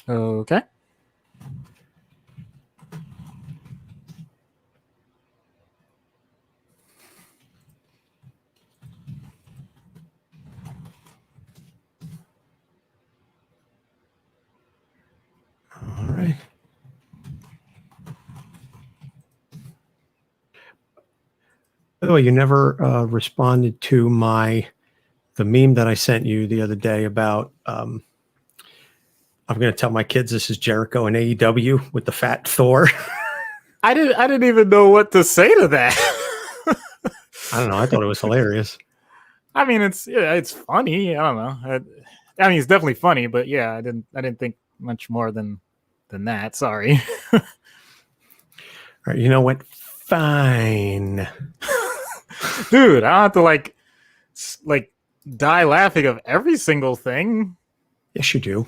Okay. All right. By the way, you never responded to the meme that I sent you the other day about I'm going to tell my kids this is Jericho and AEW with the fat Thor. I didn't even know what to say to that. I don't know. I thought it was hilarious. I mean, it's funny. I don't know. I mean, it's definitely funny, but yeah, I didn't think much more than that. Sorry. All right. You know what? Fine. Dude, I don't have to like die laughing of every single thing. Yes, you do.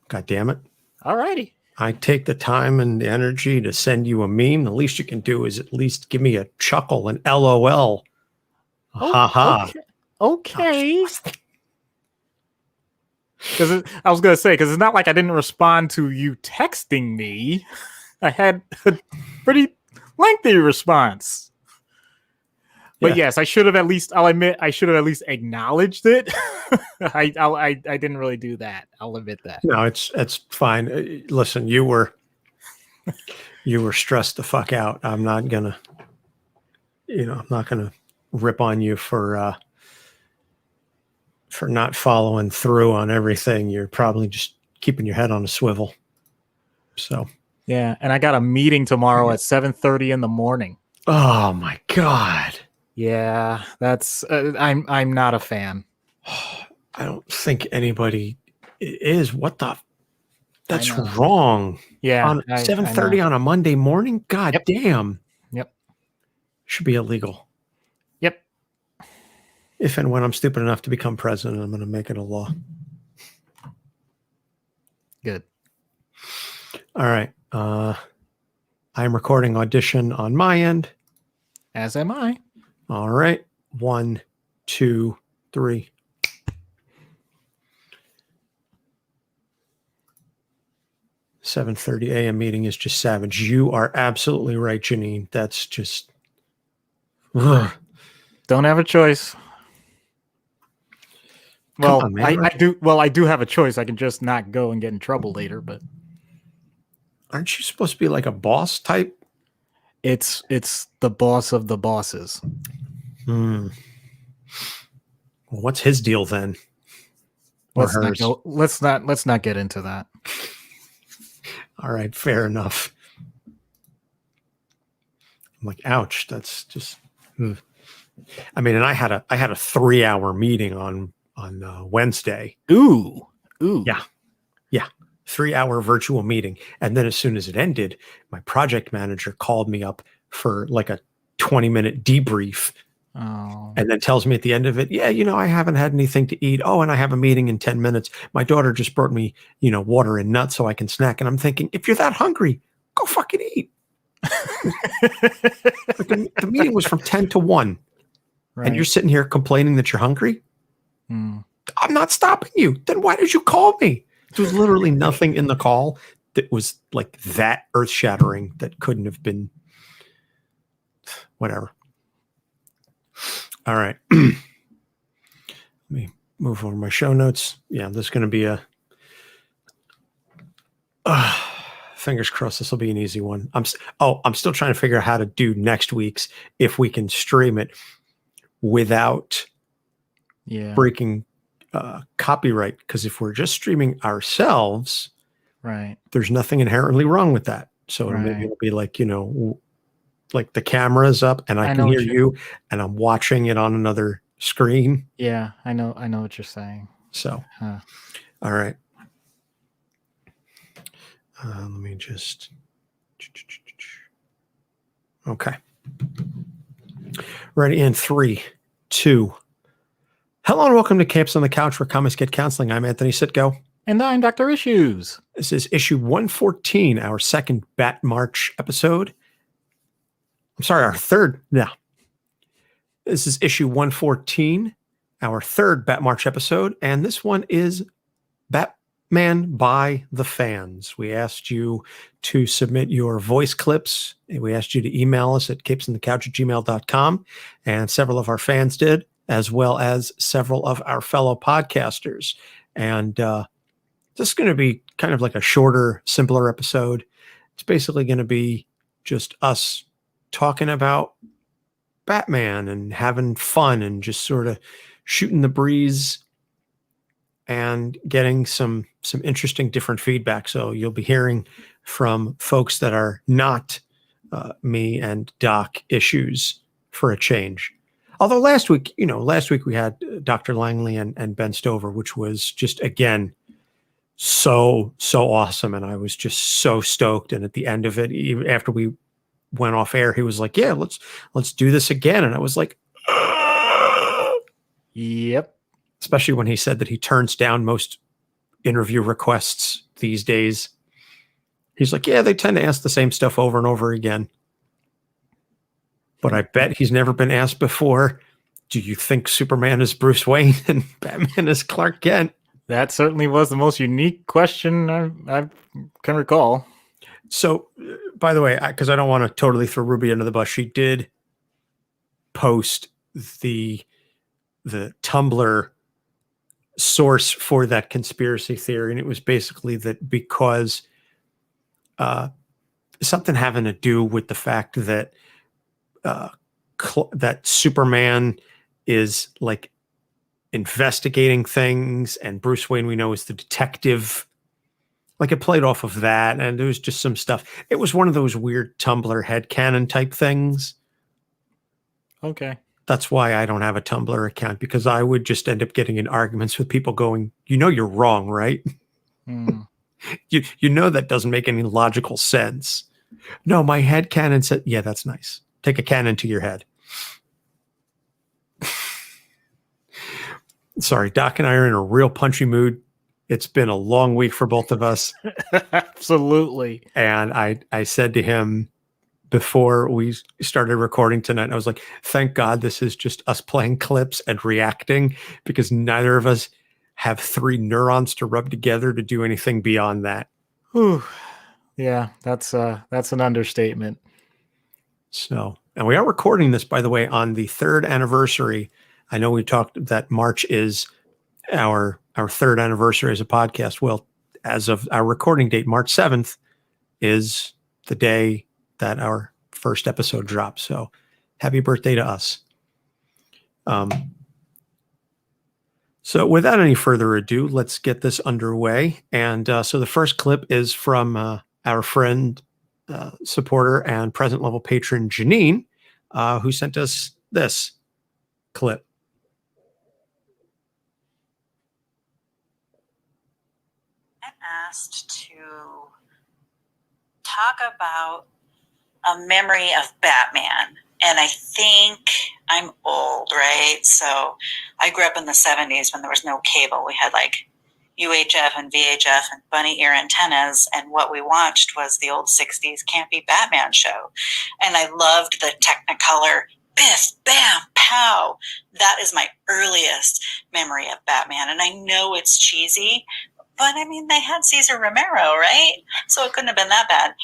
God damn it. Alrighty. I take the time and the energy to send you a meme. The least you can do is at least give me a chuckle, an LOL. Ha ha. Okay. Because I was gonna say, because it's not like I didn't respond to you texting me. I had a pretty lengthy response. But yes, I should have at least. I'll admit, I should have at least acknowledged it. I didn't really do that. I'll admit that. No, it's fine. Listen, you were stressed the fuck out. I'm not gonna rip on you for not following through on everything. You're probably just keeping your head on a swivel. So yeah, and I got a meeting tomorrow at 7:30 in the morning. Oh my God. Yeah, that's I'm not a fan. I don't think anybody is. What the? That's wrong. Yeah, on 7:30 on a Monday morning. God damn. Yep. Should be illegal. Yep. If and when I'm stupid enough to become president, I'm going to make it a law. Good. All right. I'm recording audition on my end. As am I. All right. 1, 2, 3. $7:30 a.m. meeting is just savage. You are absolutely right, Janine. That's just. Ugh. Don't have a choice. Well, on, I do. Well, I do have a choice. I can just not go and get in trouble later. But aren't you supposed to be like a boss type? It's the boss of the bosses. Well, what's his deal then? Let's not get into that. All right, fair enough. I'm like, ouch. That's just. I mean, and I had a 3-hour meeting on Wednesday. Ooh. Yeah. 3-hour virtual meeting. And then as soon as it ended, my project manager called me up for like a 20-minute debrief. Oh. And then tells me at the end of it, yeah, I haven't had anything to eat. Oh, and I have a meeting in 10 minutes. My daughter just brought me, water and nuts so I can snack. And I'm thinking, if you're that hungry, go fucking eat. The meeting was from 10 to 1. Right. And you're sitting here complaining that you're hungry? I'm not stopping you. Then why did you call me? There was literally nothing in the call that was like that earth-shattering that couldn't have been whatever. All right. Let me move over my show notes. Yeah, there's going to be a fingers crossed this will be an easy one. I'm still trying to figure out how to do next week's if we can stream it without breaking copyright, because if we're just streaming ourselves, right, there's nothing inherently wrong with that. So maybe it'll be like, like the camera's up and I can hear you and I'm watching it on another screen. Yeah, I know what you're saying. So, all right. Let me just. Okay. Ready in 3, 2. Hello and welcome to Camps on the Couch, where comics get counseling. I'm Anthony Sitko. And I'm Dr. Issues. This is issue 114, our second BatMarch episode. I'm sorry, our third. Yeah. This is issue 114, our third BatMarch episode. And this one is Batman by the fans. We asked you to submit your voice clips. We asked you to email us at capesonthecouch@gmail.com, and several of our fans did, as well as several of our fellow podcasters. And this is going to be kind of like a shorter, simpler episode. It's basically going to be just us talking about Batman and having fun and just sort of shooting the breeze and getting some interesting different feedback. So you'll be hearing from folks that are not me and Doc issues for a change. Although last week we had Dr. Langley and Ben Stover, which was just, again, so awesome. And I was just so stoked. And at the end of it, even after we went off air, he was like, yeah, let's do this again. And I was like, yep. Especially when he said that he turns down most interview requests these days. He's like, yeah, they tend to ask the same stuff over and over again. But I bet he's never been asked before, do you think Superman is Bruce Wayne and Batman is Clark Kent? That certainly was the most unique question I can recall. So, by the way, because I don't want to totally throw Ruby under the bus, she did post the Tumblr source for that conspiracy theory, and it was basically that because something having to do with the fact that that Superman is like investigating things, and Bruce Wayne, we know, is the detective. Like, it played off of that, and there was just some stuff. It was one of those weird Tumblr headcanon type things. Okay. That's why I don't have a Tumblr account, because I would just end up getting in arguments with people going, you're wrong, right? You know that doesn't make any logical sense. No, my headcanon said, yeah, that's nice. Take a cannon to your head. Sorry, Doc and I are in a real punchy mood. It's been a long week for both of us. Absolutely. And I said to him before we started recording tonight, I was like, thank God this is just us playing clips and reacting, because neither of us have 3 neurons to rub together to do anything beyond that. Whew. Yeah, that's an understatement. So, and we are recording this, by the way, on the 3rd anniversary. I know we talked that March is our 3rd anniversary as a podcast. Well, as of our recording date, March 7th is the day that our first episode drops. So happy birthday to us. So without any further ado, let's get this underway. And so the first clip is from our friend, supporter, and present level patron Janine, who sent us this clip. Asked to talk about a memory of Batman. And I think I'm old, right? So I grew up in the 70s when there was no cable. We had like UHF and VHF and bunny ear antennas. And what we watched was the old 60s campy Batman show. And I loved the Technicolor biff, bam, pow. That is my earliest memory of Batman. And I know it's cheesy, but I mean, they had Cesar Romero, right? So it couldn't have been that bad.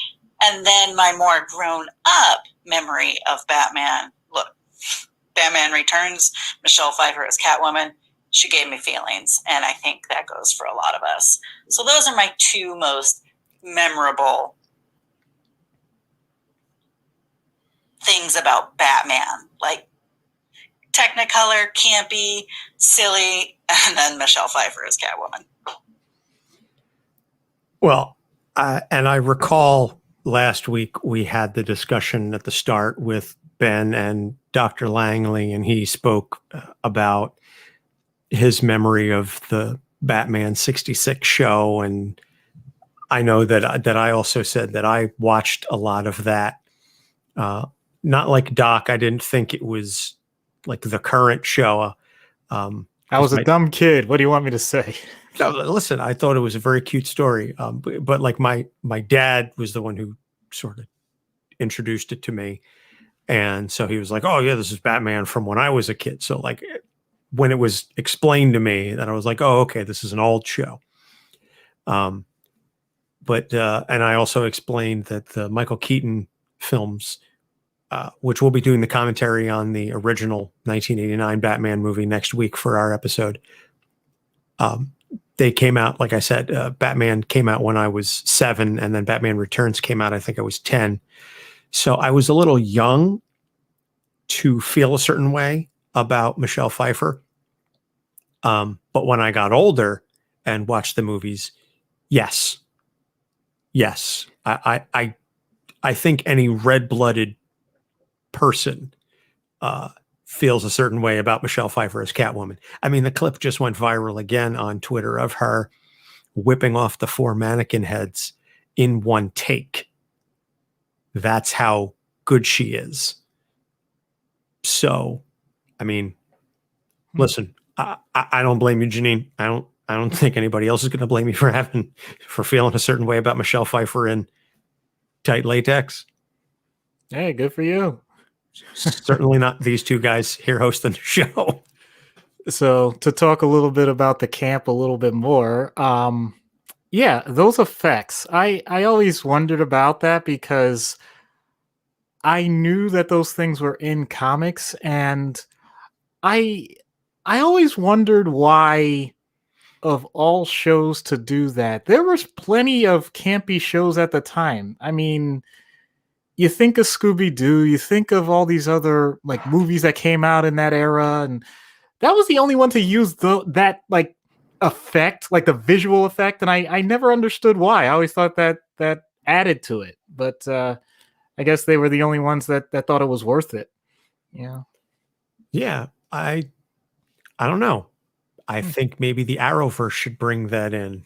And then my more grown up memory of Batman, look, Batman Returns, Michelle Pfeiffer as Catwoman, she gave me feelings. And I think that goes for a lot of us. So those are my 2 most memorable things about Batman, like Technicolor, campy, silly, and then Michelle Pfeiffer as Catwoman. Well, and I recall last week we had the discussion at the start with Ben and Dr. Langley, and he spoke about his memory of the Batman 66 show. And I know that I also said that I watched a lot of that. Not like Doc. I didn't think it was like the current show. I was a dumb kid. What do you want me to say? No, listen, I thought it was a very cute story. But like my dad was the one who sort of introduced it to me. And so he was like, oh yeah, this is Batman from when I was a kid. So like when it was explained to me, that I was like, oh, okay, this is an old show. But and I also explained that the Michael Keaton films, which we'll be doing the commentary on the original 1989 Batman movie next week for our episode. They came out, like I said, Batman came out when I was 7, and then Batman Returns came out, I think I was 10. So I was a little young to feel a certain way about Michelle Pfeiffer. But when I got older and watched the movies, yes. I think any red-blooded person feels a certain way about Michelle Pfeiffer as Catwoman. I mean, the clip just went viral again on Twitter of her whipping off the 4 mannequin heads in one take. That's how good she is. So, I mean, listen, I don't blame you, Janine. I don't think anybody else is going to blame you for feeling a certain way about Michelle Pfeiffer in tight latex. Hey, good for you. Certainly not these two guys here hosting the show. So to talk a little bit about the camp a little bit more, yeah, those effects. I always wondered about that because I knew that those things were in comics, and I always wondered why, of all shows to do that. There was plenty of campy shows at the time. I mean, you think of Scooby-Doo, you think of all these other like movies that came out in that era, and that was the only one to use that like effect, like the visual effect, and I never understood why. I always thought that added to it, but I guess they were the only ones that thought it was worth it. Yeah, I don't know. I think maybe the Arrowverse should bring that in.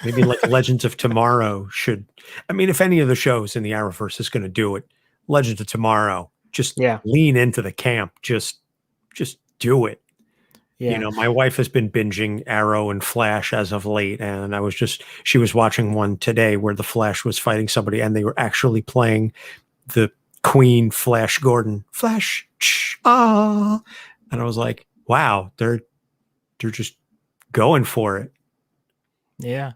Maybe like Legends of Tomorrow should. I mean, if any of the shows in the Arrowverse is going to do it, Legends of Tomorrow, just lean into the camp. Just do it. Yeah. You know, my wife has been binging Arrow and Flash as of late, and she was watching one today where the Flash was fighting somebody, and they were actually playing the Queen Flash Gordon Flash. And I was like, wow, they're just going for it. Yeah.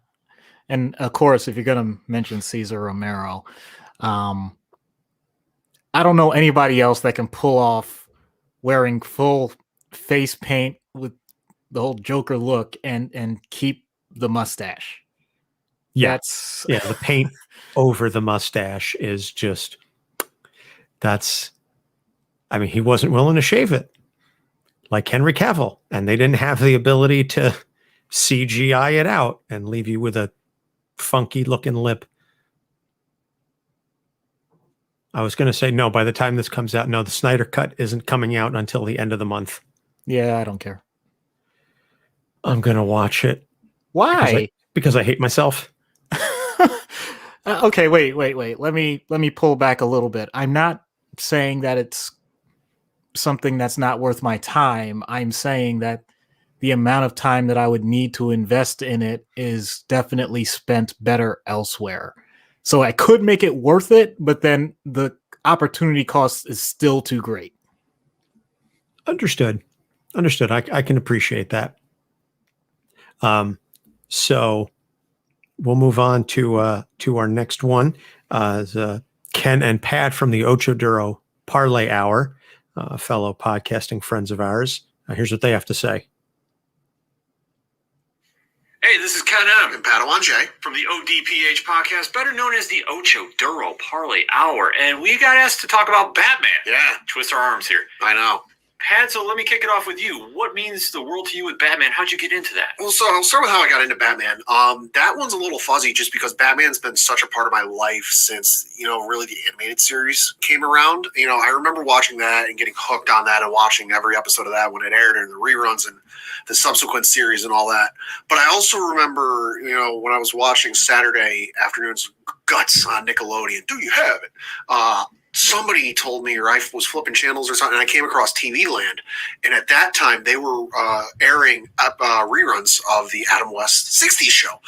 And of course, if you're going to mention Cesar Romero, I don't know anybody else that can pull off wearing full face paint with the whole Joker look and keep the mustache. Yeah. The paint over the mustache is just, I mean, he wasn't willing to shave it like Henry Cavill, and they didn't have the ability to CGI it out and leave you with a funky looking lip. I was going to say, no, by the time this comes out, no, the Snyder Cut isn't coming out until the end of the month. Yeah, I don't care. I'm going to watch it. Why? Because I hate myself. Okay, wait. Let me pull back a little bit. I'm not saying that it's something that's not worth my time. I'm saying that the amount of time that I would need to invest in it is definitely spent better elsewhere. So I could make it worth it, but then the opportunity cost is still too great. Understood. I can appreciate that. So we'll move on to our next one. Ken and Pat from the Ocho Duro Parlay Hour, fellow podcasting friends of ours. Here's what they have to say. Hey, this is Ken M. and Padawan J. from the ODPH podcast, better known as the Ocho Duro Parlay Hour. And we got asked to talk about Batman. Yeah. Twist our arms here. I know. Pat, so let me kick it off with you. What means the world to you with Batman? How'd you get into that? Well, so I'll start with how I got into Batman. That one's a little fuzzy just because Batman's been such a part of my life since, really the animated series came around. I remember watching that and getting hooked on that and watching every episode of that when it aired and the reruns and the subsequent series and all that. But I also remember, when I was watching Saturday afternoons Guts on Nickelodeon, do you have it? Somebody told me, or I was flipping channels or something, and I came across TV Land. And at that time, they were airing reruns of the Adam West 60s show.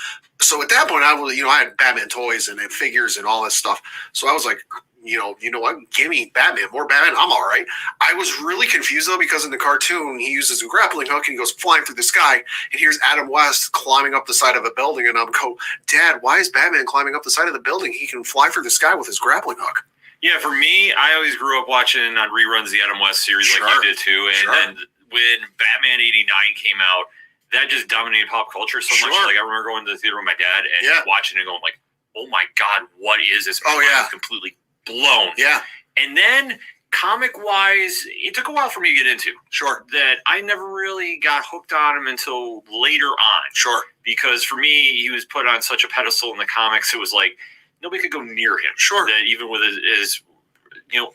So at that point, I had Batman toys and figures and all this stuff. So I was like, you know what? Give me Batman, more Batman. I'm all right. I was really confused though, because in the cartoon he uses a grappling hook and he goes flying through the sky, and here's Adam West climbing up the side of a building, and I'm go, Dad, why is Batman climbing up the side of the building? He can fly through the sky with his grappling hook. Yeah, for me, I always grew up watching on reruns the Adam West series like you did too, and then when Batman '89 came out, that just dominated pop culture so much. Like I remember going to the theater with my dad and watching it, going like, "Oh my God, what is this?" Oh yeah, completely blown. Yeah, and then comic-wise, it took a while for me to get into. Sure, that I never really got hooked on him until later on. Sure, because for me, he was put on such a pedestal in the comics. It was like nobody could go near him. Sure, that even with his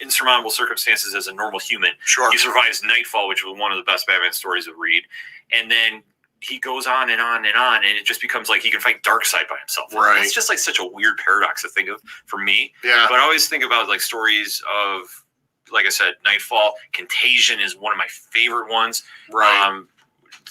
insurmountable circumstances as a normal human, he survives Nightfall, which was one of the best Batman stories to read, and then he goes on and on and on, and it just becomes like he can fight Darkseid by himself. Right. It's just like such a weird paradox to think of for me. Yeah. But I always think about like stories of, like I said, Nightfall. Contagion is one of my favorite ones. Right.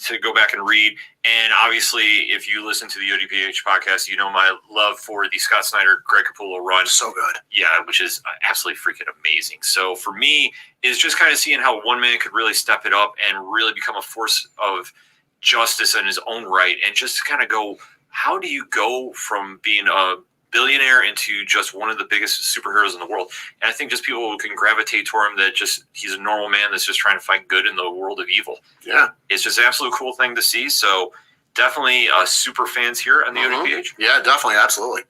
To go back and read. And obviously, if you listen to the ODPH podcast, you know my love for the Scott Snyder, Greg Capullo run. So good. Yeah, which is absolutely freaking amazing. So for me, is just kind of seeing how one man could really step it up and really become a force of justice in his own right, and just kind of go, how do you go from being a billionaire into just one of the biggest superheroes in the world? And I think just people can gravitate toward him, that just he's a normal man that's just trying to fight good in the world of evil. Yeah, it's just an absolute cool thing to see. So definitely super fans here on the ODPH. Yeah, definitely, absolutely.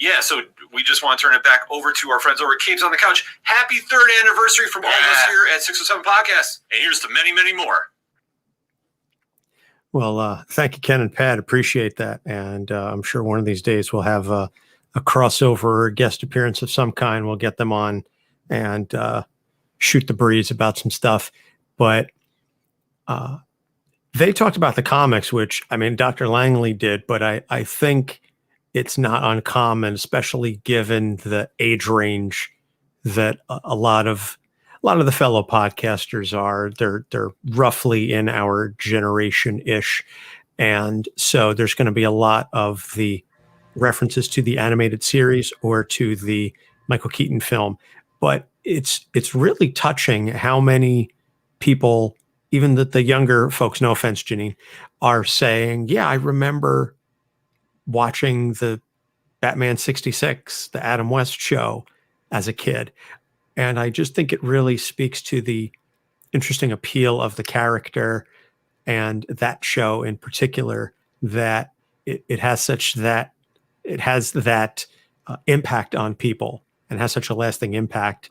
Yeah, so we just want to turn it back over to our friends over at Caves on the Couch. Happy 3rd anniversary from all of us here at 607 Podcasts, and here's to many, many more. Well, thank you, Ken and Pat. Appreciate that. And I'm sure one of these days we'll have a crossover or guest appearance of some kind. We'll get them on and shoot the breeze about some stuff. But they talked about the comics, which, I mean, Dr. Langley did, but I think it's not uncommon, especially given the age range that a lot of the fellow podcasters are. They're roughly in our generation-ish. And so there's going to be a lot of the references to the animated series or to the Michael Keaton film. But it's really touching how many people, even the younger folks, no offense, Janine, are saying, yeah, I remember watching the Batman 66, the Adam West show as a kid. And I just think it really speaks to the interesting appeal of the character and that show in particular, that it has that impact on people and has such a lasting impact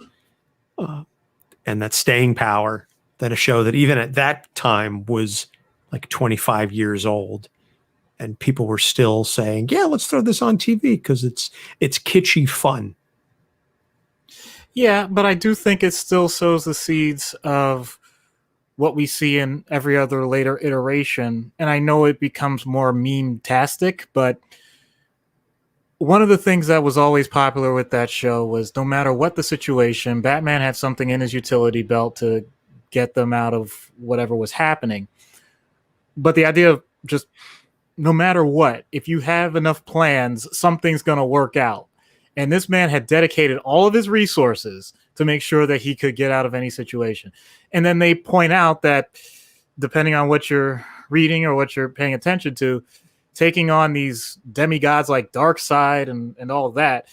and that staying power, that a show that even at that time was like 25 years old and people were still saying, yeah, let's throw this on TV because it's kitschy fun. Yeah, but I do think it still sows the seeds of what we see in every other later iteration. And I know it becomes more meme-tastic, but one of the things that was always popular with that show was no matter what the situation, Batman had something in his utility belt to get them out of whatever was happening. But the idea of just no matter what, if you have enough plans, something's going to work out. And this man had dedicated all of his resources to make sure that he could get out of any situation. And then they point out that depending on what you're reading or what you're paying attention to, taking on these demigods like Darkseid and all of that,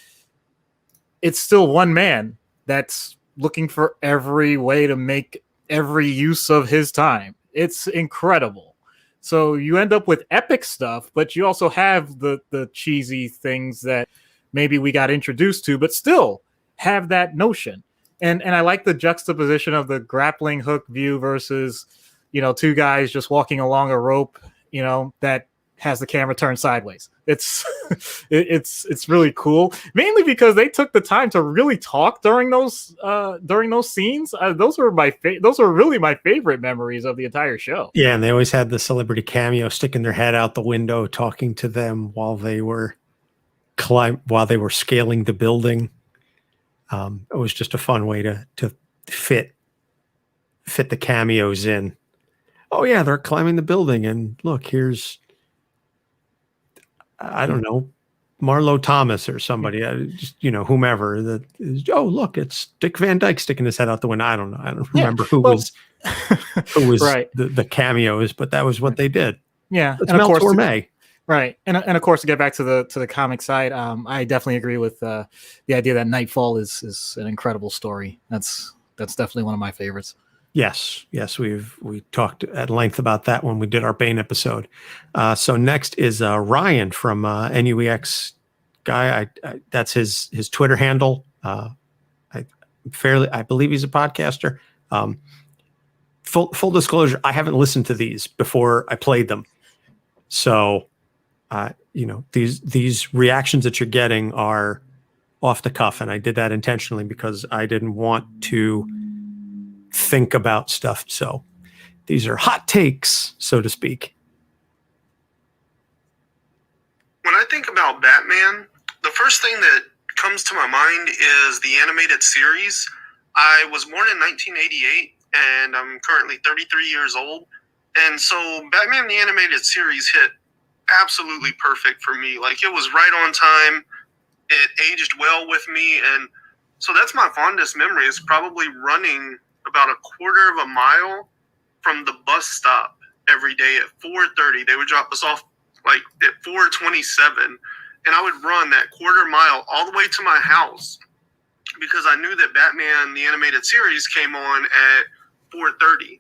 it's still one man that's looking for every way to make every use of his time. It's incredible. So you end up with epic stuff, but you also have the cheesy things that maybe we got introduced to, but still have that notion. And I like the juxtaposition of the grappling hook view versus, two guys just walking along a rope, that has the camera turned sideways. It's it's really cool, mainly because they took the time to really talk during those scenes. Those are really my favorite memories of the entire show. Yeah, and they always had the celebrity cameo sticking their head out the window, talking to them while they were scaling the building. It was just a fun way to fit the cameos in. Oh yeah, they're climbing the building, and look, here's, I don't know, Marlo Thomas or somebody, just, whomever that is, oh, look, it's Dick Van Dyke sticking his head out the window. I don't know. I don't remember who was right. the cameos, but that was what they did. Yeah. It's and of course, May. Right. And of course, to get back to the comic side, I definitely agree with the idea that Nightfall is an incredible story. That's definitely one of my favorites. Yes, we talked at length about that when we did our Bane episode. So next is Ryan from NUEX guy. That's his Twitter handle. I believe he's a podcaster. Full disclosure, I haven't listened to these before I played them. So, these reactions that you're getting are off the cuff, and I did that intentionally because I didn't want to think about stuff. So these are hot takes, so to speak. When I think about Batman, the first thing that comes to my mind is the animated series. I was born in 1988 and I'm currently 33 years old. And so Batman the Animated Series hit absolutely perfect for me. Like, it was right on time. It aged well with me. And so that's my fondest memory, is probably running about a quarter of a mile from the bus stop every day at 4:30. They would drop us off like at 4:27, and I would run that quarter mile all the way to my house because I knew that Batman the Animated Series came on at 4:30.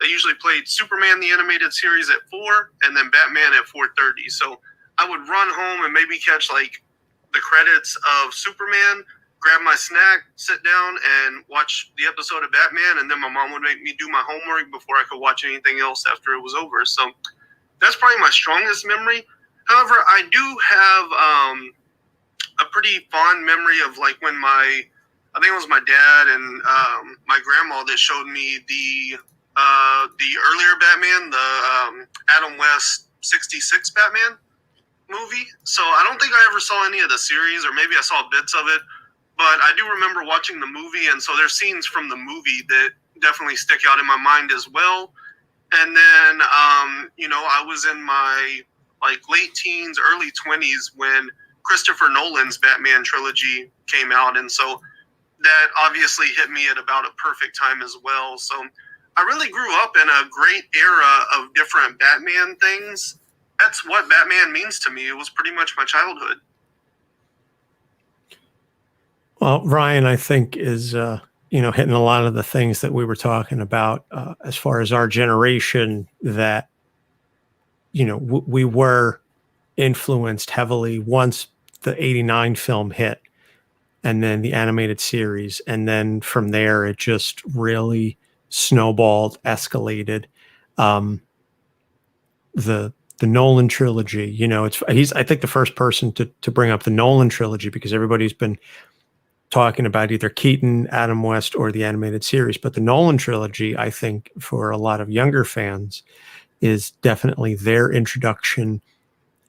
They usually played Superman the Animated Series at 4 and then Batman at 4:30. So I would run home and maybe catch like the credits of Superman, grab my snack, sit down, and watch the episode of Batman, and then my mom would make me do my homework before I could watch anything else after it was over. So that's probably my strongest memory. However, I do have a pretty fond memory of like when I think it was my dad and my grandma that showed me the earlier Batman, the Adam West 66 Batman movie. So I don't think I ever saw any of the series, or maybe I saw bits of it. But I do remember watching the movie, and so there's scenes from the movie that definitely stick out in my mind as well. And then, I was in my late teens, early 20s when Christopher Nolan's Batman trilogy came out, and so that obviously hit me at about a perfect time as well. So I really grew up in a great era of different Batman things. That's what Batman means to me. It was pretty much my childhood. Well, Ryan, I think is, hitting a lot of the things that we were talking about as far as our generation, that, we were influenced heavily once the 89 film hit and then the animated series. And then from there, it just really snowballed, escalated. The Nolan Trilogy, he's, I think, the first person to bring up the Nolan Trilogy, because everybody's been talking about either Keaton, Adam West, or the animated series. But the Nolan Trilogy, I think, for a lot of younger fans, is definitely their introduction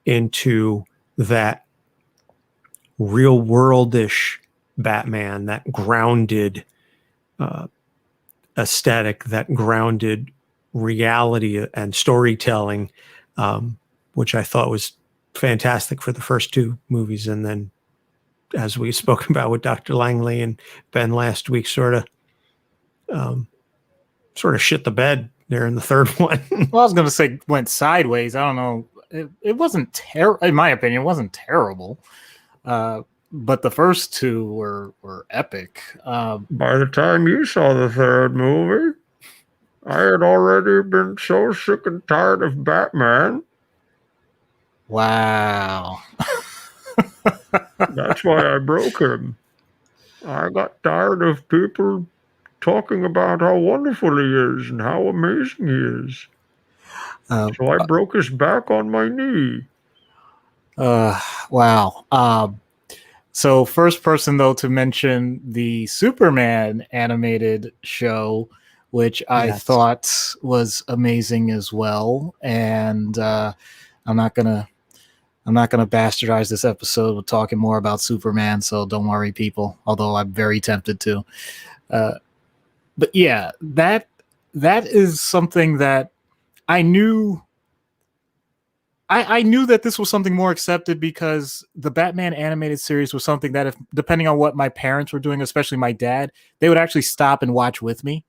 into that real world-ish Batman, that grounded aesthetic, that grounded reality and storytelling, which I thought was fantastic for the first two movies. And then, as we spoke about with Dr. Langley and Ben last week, sort of shit the bed there in the third one. Well, I was going to say went sideways. I don't know. It wasn't terrible. In my opinion, it wasn't terrible. But the first two were epic. By the time you saw the third movie, I had already been so sick and tired of Batman. Wow. That's why I broke him. I got tired of people talking about how wonderful he is and how amazing he is. So I broke his back on my knee. Wow. So first person, though, to mention the Superman animated show, which I thought was amazing as well. And I'm not gonna bastardize this episode with talking more about Superman, so don't worry, people, although I'm very tempted to. But yeah, that is something that I knew I knew that this was something more accepted because the Batman animated series was something that, if depending on what my parents were doing, especially my dad, they would actually stop and watch with me.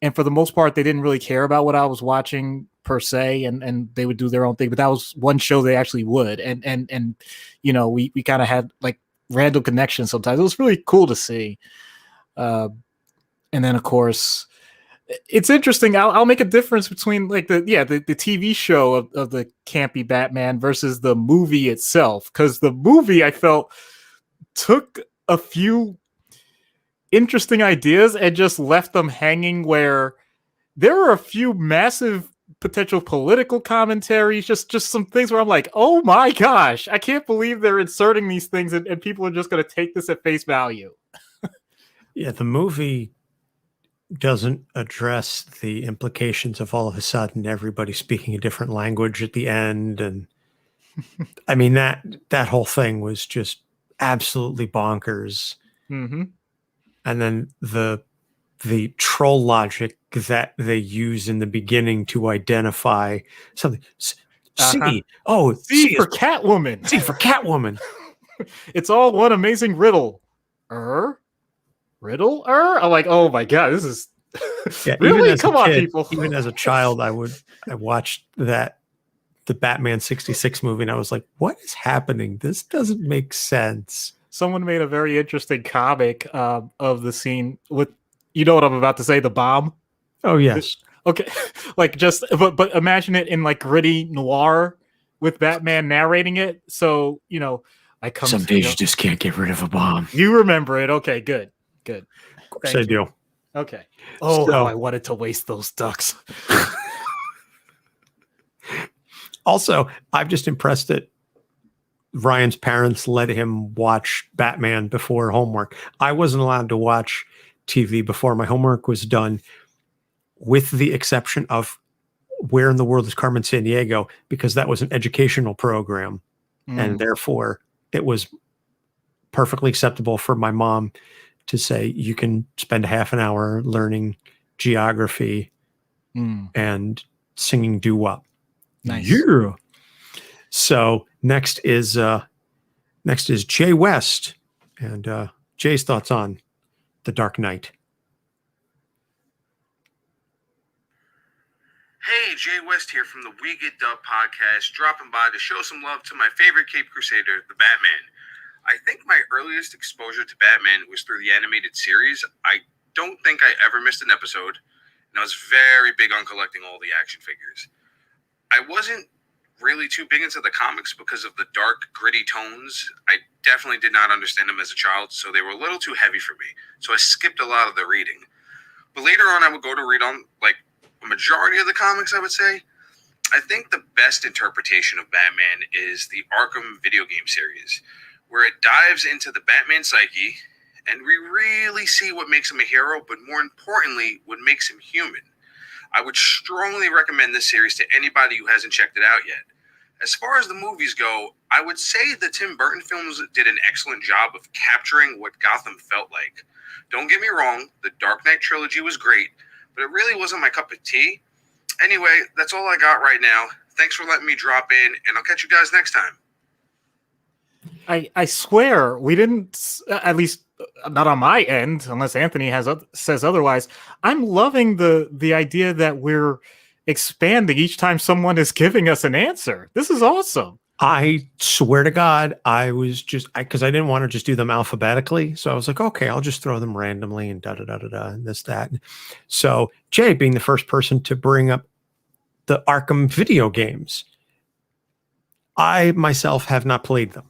And for the most part, they didn't really care about what I was watching per se, and they would do their own thing. But that was one show they actually would, and you know, we kind of had like random connections sometimes. It was really cool to see. And then of course, it's interesting. I'll make a difference between like the TV show of the campy Batman versus the movie itself, because the movie, I felt, took a few interesting ideas and just left them hanging, where there were a few massive potential political commentaries, just some things where I'm like, oh my gosh, I can't believe they're inserting these things and people are just going to take this at face value. Yeah, the movie doesn't address the implications of all of a sudden everybody speaking a different language at the end. And I mean, that whole thing was just absolutely bonkers. Mm-hmm. And then the troll logic that they use in the beginning to identify something. C. Oh, C for Catwoman. C for Catwoman. It's all one amazing riddle. Riddle? I'm like, oh my god, this is really? Come on, people. Even as a child, I watched the Batman 66 movie, and I was like, what is happening? This doesn't make sense. Someone made a very interesting comic of the scene with, you know what I'm about to say, the bomb. Oh yes. Okay. Like, just but imagine it in like gritty noir with Batman narrating it. So, you know, some days you just can't get rid of a bomb. You remember it. Okay, good. Of course I do. Okay. Oh, so, how I wanted to waste those ducks. Also, I'm just impressed that Ryan's parents let him watch Batman before homework. I wasn't allowed to watch TV before my homework was done, with the exception of Where in the World is Carmen Sandiego, because that was an educational program. And therefore it was perfectly acceptable for my mom to say, you can spend half an hour learning geography and singing doo-wop. Nice. Yeah. So next is Jay West, and Jay's thoughts on The Dark Knight. Hey, Jay West here from the We Get Dub podcast, dropping by to show some love to my favorite Cape Crusader, the Batman. I think my earliest exposure to Batman was through the animated series. I don't think I ever missed an episode, and I was very big on collecting all the action figures. I wasn't really too big into the comics because of the dark, gritty tones. I definitely did not understand them as a child, so they were a little too heavy for me. So I skipped a lot of the reading. But later on, I would go to read on, like, a majority of the comics, I would say. I think the best interpretation of Batman is the Arkham video game series, where it dives into the Batman psyche, and we really see what makes him a hero, but more importantly, what makes him human. I would strongly recommend this series to anybody who hasn't checked it out yet. As far as the movies go, I would say the Tim Burton films did an excellent job of capturing what Gotham felt like. Don't get me wrong, the Dark Knight Trilogy was great, but it really wasn't my cup of tea. Anyway, that's all I got right now. Thanks for letting me drop in, and I'll catch you guys next time. I swear we didn't, at least not on my end, unless Anthony says otherwise. I'm loving the idea that we're expanding each time someone is giving us an answer. This is awesome. I swear to God, I was just, because I didn't want to just do them alphabetically. So I was like, okay, I'll just throw them randomly and da-da-da-da-da and this, that. So Jay, being the first person to bring up the Arkham video games, I myself have not played them.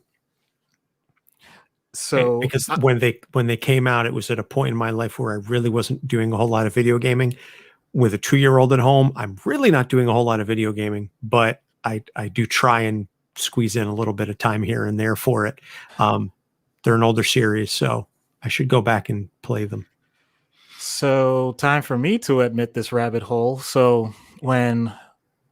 So because when they came out, it was at a point in my life where I really wasn't doing a whole lot of video gaming. With a 2-year-old at home, I'm really not doing a whole lot of video gaming, but I do try and squeeze in a little bit of time here and there for it. They're an older series, so I should go back and play them. So time for me to admit this rabbit hole. So when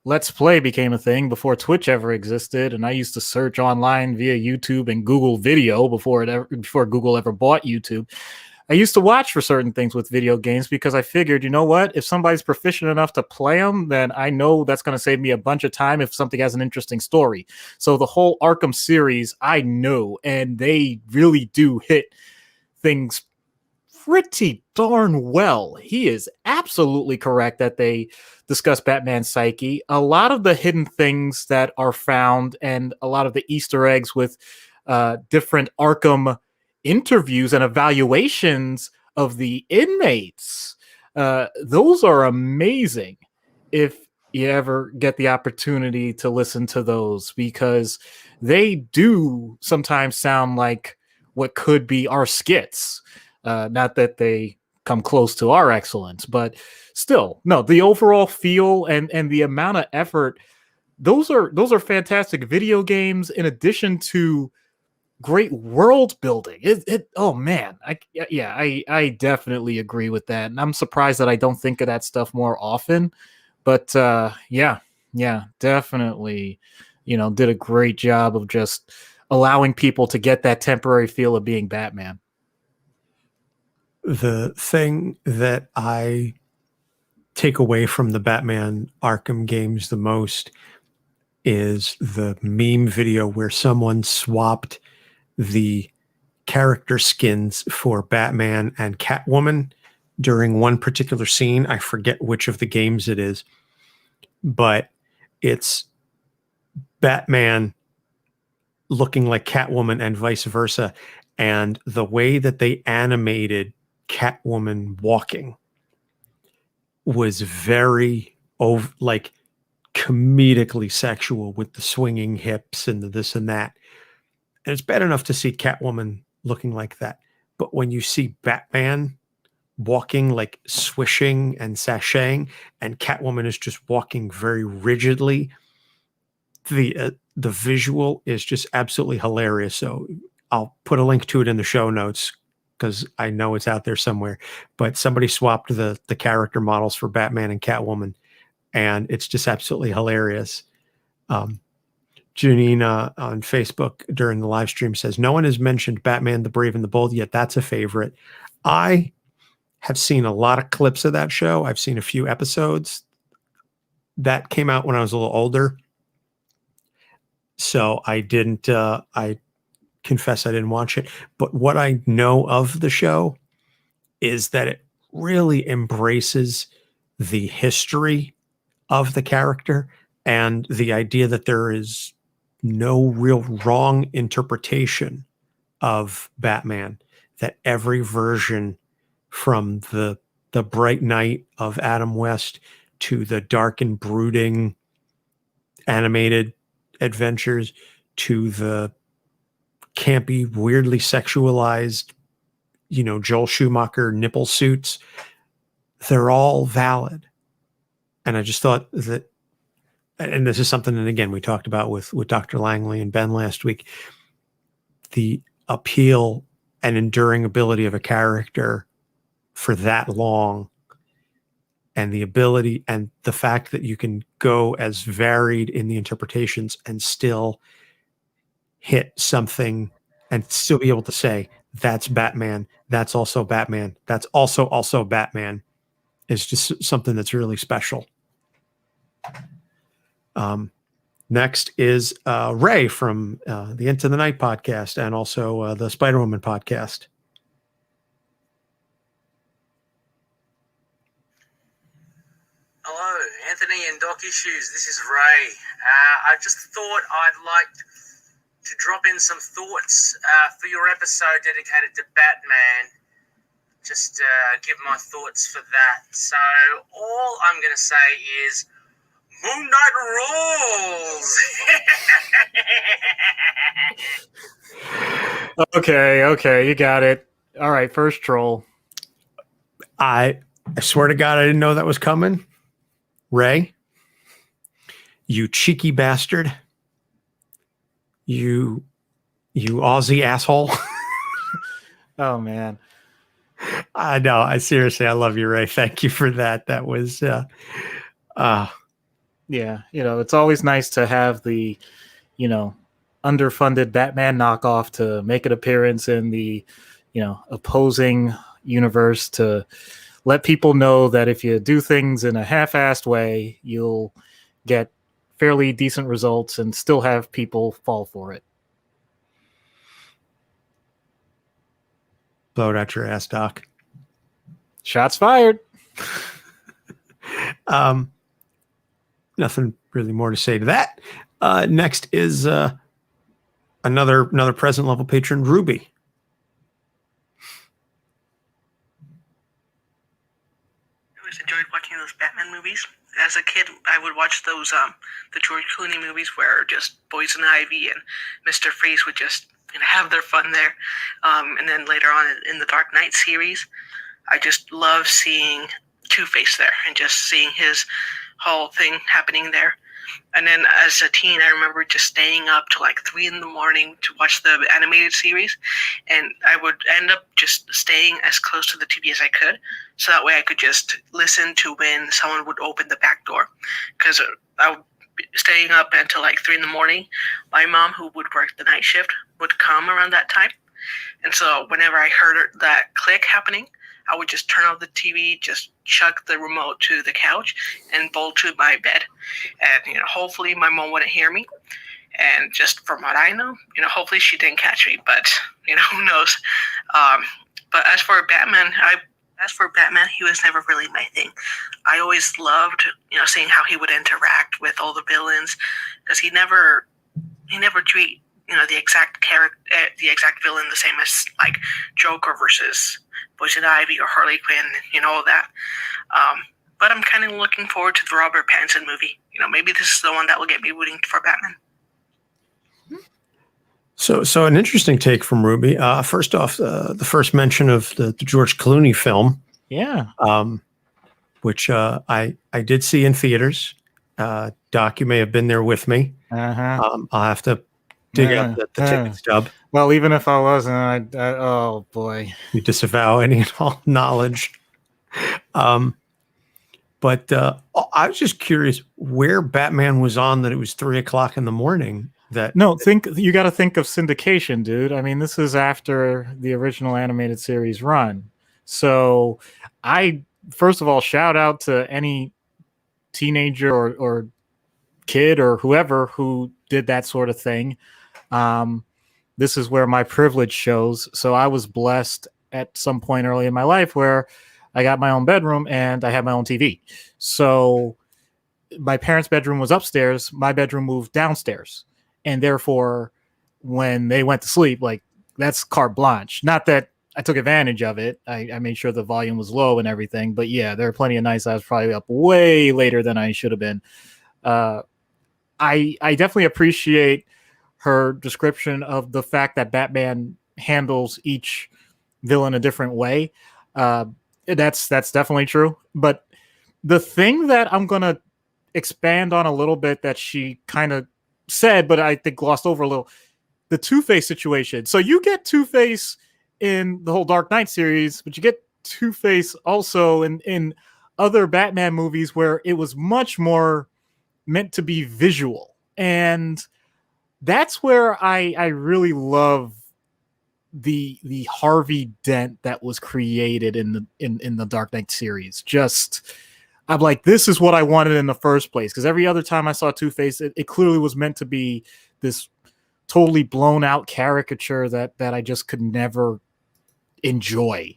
Let's Play became a thing before Twitch ever existed, and I used to search online via YouTube and Google Video before Google ever bought YouTube. I used to watch for certain things with video games because I figured, you know what? If somebody's proficient enough to play them, then I know that's going to save me a bunch of time if something has an interesting story. So the whole Arkham series, I know, and they really do hit things pretty darn well. He is absolutely correct that they discuss Batman's psyche. A lot of the hidden things that are found and a lot of the Easter eggs with different Arkham interviews and evaluations of the inmates, those are amazing if you ever get the opportunity to listen to those, because they do sometimes sound like what could be our skits. Not that they come close to our excellence, but still, no, the overall feel and the amount of effort, those are fantastic video games in addition to great world building. Oh man, I definitely agree with that, and I'm surprised that I don't think of that stuff more often. But yeah, definitely, did a great job of just allowing people to get that temporary feel of being Batman. The thing that I take away from the Batman Arkham games the most is the meme video where someone swapped the character skins for Batman and Catwoman during one particular scene. I forget which of the games it is, but it's Batman looking like Catwoman and vice versa. And the way that they animated Catwoman walking was very like comedically sexual with the swinging hips and the this and that. And it's bad enough to see Catwoman looking like that. But when you see Batman walking like swishing and sashaying, and Catwoman is just walking very rigidly, the visual is just absolutely hilarious. So I'll put a link to it in the show notes because I know it's out there somewhere. But somebody swapped the character models for Batman and Catwoman, and it's just absolutely hilarious. Janina on Facebook during the live stream says, no one has mentioned Batman the Brave and the Bold yet. That's a favorite. I have seen a lot of clips of that show. I've seen a few episodes. That came out when I was a little older. So I didn't, I confess I didn't watch it. But what I know of the show is that it really embraces the history of the character and the idea that there is no real wrong interpretation of Batman, that every version from the bright night of Adam West to the dark and brooding animated adventures to the campy, weirdly sexualized, Joel Schumacher nipple suits, they're all valid. And I just thought that, and this is something that, again, we talked about with Dr. Langley and Ben last week, the appeal and enduring ability of a character for that long, and the ability and the fact that you can go as varied in the interpretations and still hit something and still be able to say, that's Batman, that's also Batman, that's also Batman, is just something that's really special. Next is Ray from the Into the Night podcast and also the Spider-Woman podcast. Hello, Anthony and Doc Issues. This is Ray. I just thought I'd like to drop in some thoughts for your episode dedicated to Batman. Just give my thoughts for that. So all I'm going to say is Moon Knight rules! Okay, you got it. All right, first troll. I swear to God, I didn't know that was coming. Ray, you cheeky bastard. You Aussie asshole. Oh, man. I know. I seriously, I love you, Ray. Thank you for that. That was, yeah, it's always nice to have the, underfunded Batman knockoff to make an appearance in the, opposing, universe to let people know that if you do things in a half-assed way, you'll get fairly decent results and still have people fall for it. Blow it out your ass, Doc. Shots fired. Nothing really more to say to that. Next is another present level patron, Ruby. I always enjoyed watching those Batman movies. As a kid, I would watch those the George Clooney movies where just Poison Ivy and Mr. Freeze would just have their fun there. And then later on in the Dark Knight series, I just love seeing Two-Face there and just seeing his whole thing happening there. And then as a teen, I remember just staying up till like 3 a.m. to watch the animated series. And I would end up just staying as close to the TV as I could. So that way I could just listen to when someone would open the back door. Because I would be staying up until like 3 a.m. My mom, who would work the night shift, would come around that time. And so whenever I heard that click happening, I would just turn off the TV, just chuck the remote to the couch, and bolt to my bed. And hopefully my mom wouldn't hear me. And just from what I know, hopefully she didn't catch me. But who knows? But as for Batman, he was never really my thing. I always loved, seeing how he would interact with all the villains, because he never treat the exact character, the exact villain the same as like Joker versus Poison Ivy or Harley Quinn, all that. But I'm kind of looking forward to the Robert Pattinson movie. Maybe this is the one that will get me rooting for Batman. So an interesting take from Ruby. First off, the first mention of the George Clooney film. Yeah. Which I did see in theaters. Doc, you may have been there with me. Uh-huh. I'll have to dig up the ticket stub. Well, even if I wasn't, oh boy. You disavow any and all knowledge. But I was just curious where Batman was on that it was 3 o'clock in the morning. You got to think of syndication, dude. I mean, this is after the original animated series run. So first of all, shout out to any teenager or kid or whoever who did that sort of thing. This is where my privilege shows. So I was blessed at some point early in my life where I got my own bedroom and I had my own TV. So my parents' bedroom was upstairs. My bedroom moved downstairs. And therefore, when they went to sleep, like, that's carte blanche. Not that I took advantage of it. I made sure the volume was low and everything. But yeah, there are plenty of nights I was probably up way later than I should have been. I definitely appreciate her description of the fact that Batman handles each villain a different way. That's definitely true. But the thing that I'm going to expand on a little bit that she kind of said, but I think glossed over a little, the Two-Face situation. So you get Two-Face in the whole Dark Knight series, but you get Two-Face also in other Batman movies where it was much more meant to be visual. And that's where I really love the Harvey Dent that was created in the Dark Knight series. Just, I'm like, this is what I wanted in the first place. Because every other time I saw Two-Face, it clearly was meant to be this totally blown out caricature that I just could never enjoy.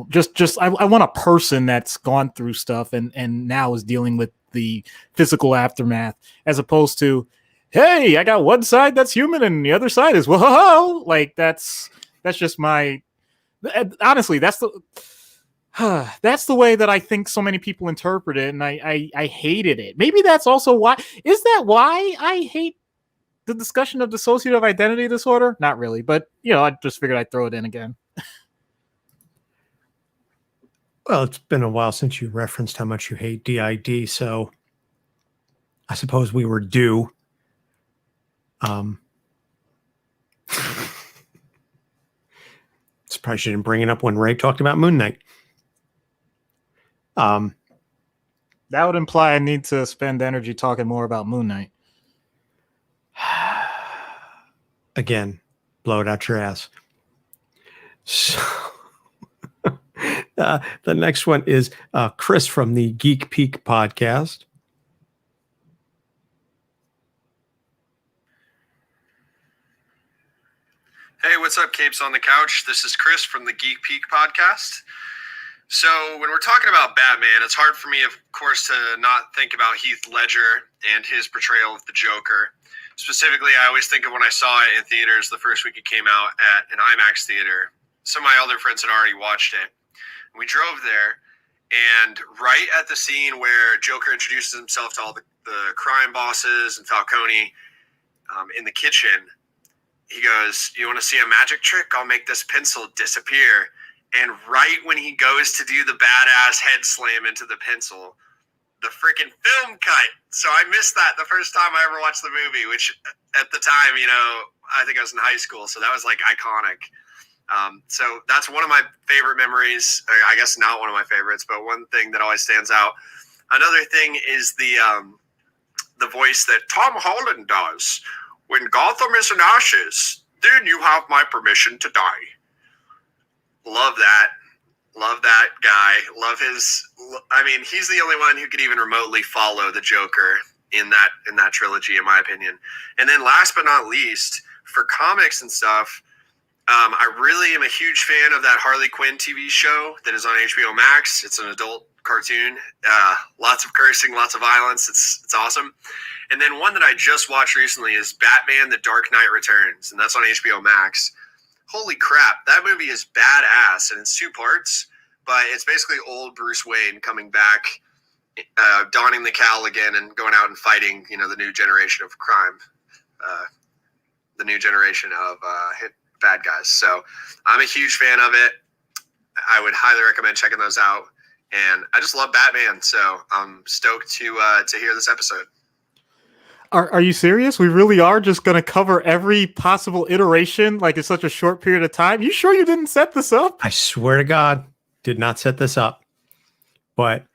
Just I want a person that's gone through stuff and now is dealing with the physical aftermath, as opposed to, hey, I got one side that's human and the other side is whoa. Like that's just my, honestly, that's the way that I think so many people interpret it, and I hated it. Maybe that's also why. Is that why I hate the discussion of dissociative identity disorder? Not really, but I just figured I'd throw it in again. Well, it's been a while since you referenced how much you hate DID, so I suppose we were due. Surprised you didn't bring it up when Ray talked about Moon Knight. That would imply I need to spend energy talking more about Moon Knight. Again, blow it out your ass. So, The next one is Chris from the Geek Peak podcast. Hey, what's up, Capes on the Couch? This is Chris from the Geek Peak podcast. So when we're talking about Batman, it's hard for me, of course, to not think about Heath Ledger and his portrayal of the Joker. Specifically, I always think of when I saw it in theaters the first week it came out at an IMAX theater. Some of my other friends had already watched it. We drove there, and right at the scene where Joker introduces himself to all the crime bosses and Falcone in the kitchen, he goes, "You want to see a magic trick? I'll make this pencil disappear." And right when he goes to do the badass head slam into the pencil, the freaking film cut. So I missed that the first time I ever watched the movie, which at the time, I think I was in high school. So that was like iconic. So that's one of my favorite memories. I guess not one of my favorites, but one thing that always stands out. Another thing is the voice that Tom Holland does. "When Gotham is in ashes, then you have my permission to die." Love that. Love that guy. Love his. I mean, he's the only one who could even remotely follow the Joker in that trilogy, in my opinion. And then last but not least, for comics and stuff, I really am a huge fan of that Harley Quinn TV show that is on HBO Max. It's an adult cartoon. Lots of cursing, lots of violence. It's awesome. And then one that I just watched recently is Batman: The Dark Knight Returns, and that's on HBO Max. Holy crap, that movie is badass, and it's 2 parts, but it's basically old Bruce Wayne coming back, donning the cowl again and going out and fighting, the new generation of crime, the new generation of bad guys. So I'm a huge fan of it. I would highly recommend checking those out. And I just love Batman, so I'm stoked to hear this episode. Are you serious? We really are just going to cover every possible iteration like in such a short period of time? You sure you didn't set this up? I swear to God, did not set this up. But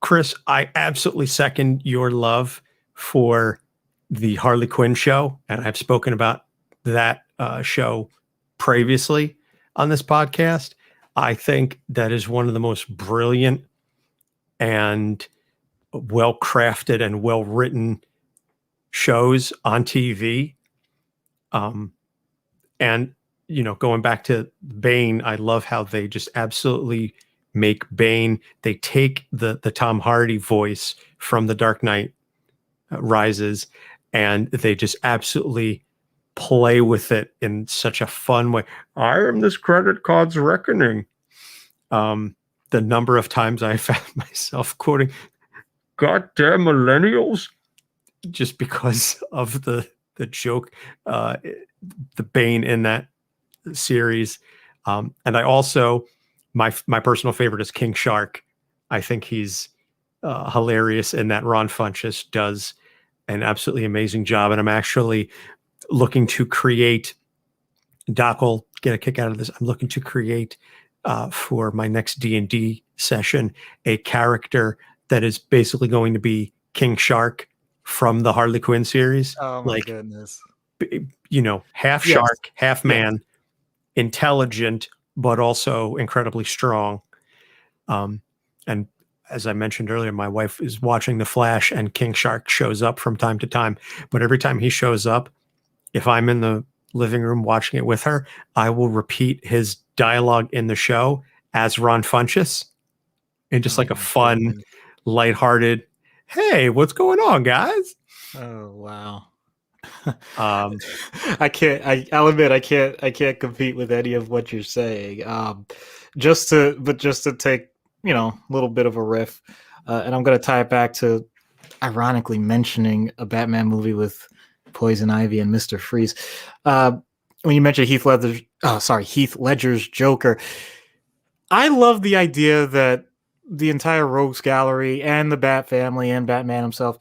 Chris, I absolutely second your love for the Harley Quinn show, and I've spoken about that show previously on this podcast. I think that is one of the most brilliant and well-crafted and well-written shows on TV. And, going back to Bane, I love how they just absolutely make Bane. They take the Tom Hardy voice from The Dark Knight Rises, and they just absolutely play with it in such a fun way. I am this credit card's reckoning. The number of times I found myself quoting, "Goddamn millennials," just because of the joke, the Bane in that series. And I also, my personal favorite is King Shark. I think he's hilarious in that. Ron Funches does an absolutely amazing job. And I'm actually looking to create, Doc will get a kick out of this. I'm looking to create for my next D&D session a character that is basically going to be King Shark from the Harley Quinn series. Oh my goodness. Half shark, half man, intelligent, but also incredibly strong. And as I mentioned earlier, my wife is watching The Flash, and King Shark shows up from time to time. But every time he shows up, if I'm in the living room watching it with her, I will repeat his dialogue in the show as Ron Funches, and just like a fun, lighthearted, "Hey, what's going on, guys?" Oh wow. I'll admit I can't compete with any of what you're saying. Just to take a little bit of a riff, and I'm going to tie it back to ironically mentioning a Batman movie with Poison Ivy and Mr. Freeze. When you mentioned Heath Ledger's Joker, I love the idea that the entire Rogues Gallery and the Bat family and Batman himself,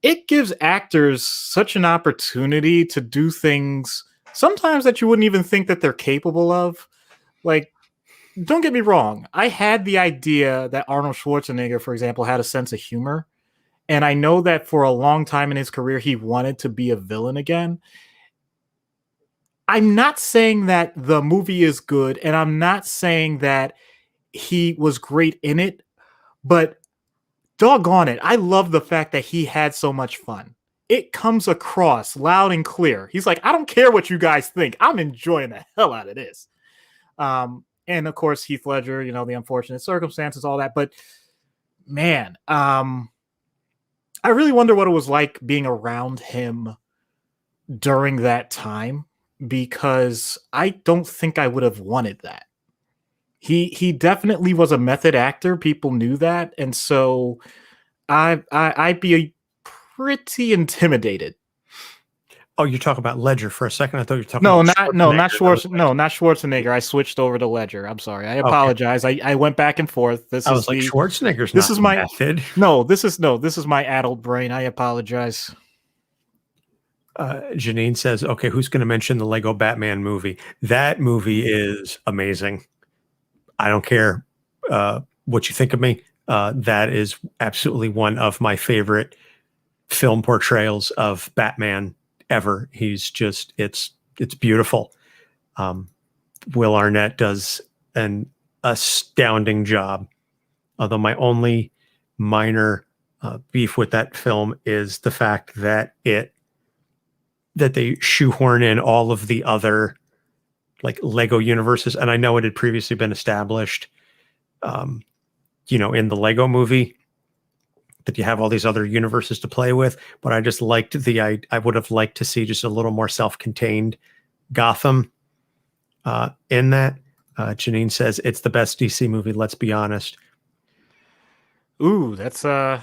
it gives actors such an opportunity to do things sometimes that you wouldn't even think that they're capable of. Like, don't get me wrong. I had the idea that Arnold Schwarzenegger, for example, had a sense of humor. And I know that for a long time in his career, he wanted to be a villain again. I'm not saying that the movie is good, and I'm not saying that he was great in it, but doggone it, I love the fact that he had so much fun. It comes across loud and clear. He's like, I don't care what you guys think. I'm enjoying the hell out of this. And of course, Heath Ledger, you know, the unfortunate circumstances, all that. But man, I really wonder what it was like being around him during that time, because I don't think I would have wanted that. He definitely was a method actor. People knew that, and so I'd be pretty intimidated. Oh, you're talking about Ledger for a second. I thought you were talking. Not Schwarzenegger. Schwarzenegger. I switched over to Ledger. I'm sorry. I apologize. Okay. I went back and forth. I was like, Schwarzenegger's this not is my method. This is my adult brain. I apologize. Janine says, okay, who's going to mention the Lego Batman movie? That movie is amazing. I don't care what you think of me. That is absolutely one of my favorite film portrayals of Batman ever. He's just, it's beautiful. Will Arnett does an astounding job. Although my only minor beef with that film is the fact that they shoehorn in all of the other like Lego universes. And I know it had previously been established, in the Lego movie, that you have all these other universes to play with. But I just liked I would have liked to see just a little more self-contained Gotham in that. Janine says it's the best DC movie. Let's be honest. Ooh, that's hard